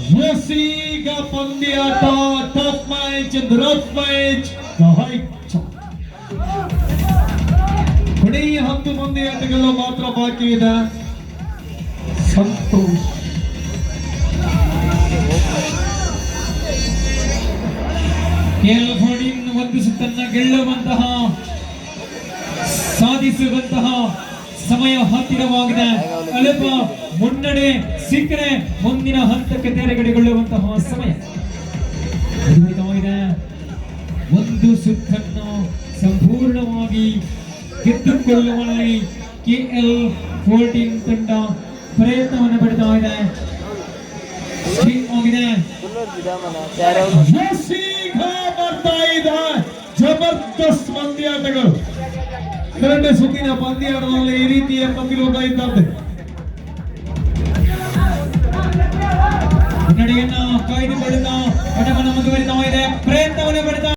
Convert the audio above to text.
S, ಈಗ ಪಂದ್ಯಾಟ tough match, rough match, ಕೊನೆಯ 10 ಪಂದ್ಯಾಟಗಳು ಮಾತ್ರ ಬಾಕಿ ಇದೆ. ಸಂತೋಷ್ ಒಂದು ಸುತ್ತನ್ನ ಗೆಲ್ಲುವಂತಹ ಸಾಧಿಸುವಂತಹ ಸಮಯ ಹತ್ತಿರವಾಗಿದೆ. ಅಲ್ಪ ಮುನ್ನಡೆ ಸಿಕ್ಕರೆ ಮುಂದಿನ ಹಂತಕ್ಕೆ ತೆರೆಗಡೆಗೊಳ್ಳುವಂತಹ ಸಮಯ ಇದೆ. ಒಂದು ಸುತ್ತನ್ನು ಸಂಪೂರ್ಣವಾಗಿ ಗೆದ್ದುಕೊಳ್ಳುವಲ್ಲಿ KL14 ತಂಡ ಪ್ರಯತ್ನವನ್ನು ಪಡ್ತಾ ಇದೆ. ಬರ್ತಾ ಇದೆ ಜಬರ್ದಸ್ತ್ ಪಂದ್ಯಾಟಗಳು. 2 ಸುತ್ತಿನ ಪಂದ್ಯಾಟದಲ್ಲಿ ಈ ರೀತಿಯ ಪ್ರತಿರೋಧ ಇದ್ದಾರೆ. ಮುನ್ನಡೆಯನ್ನ ಕಾಯ್ದುಕೊಳ್ಳುತ್ತಾ ಆಟವನ್ನು ಮುಂದುವರಿತಾ ಇದೆ. ಪ್ರಯತ್ನವನ್ನು ಪಡೆದ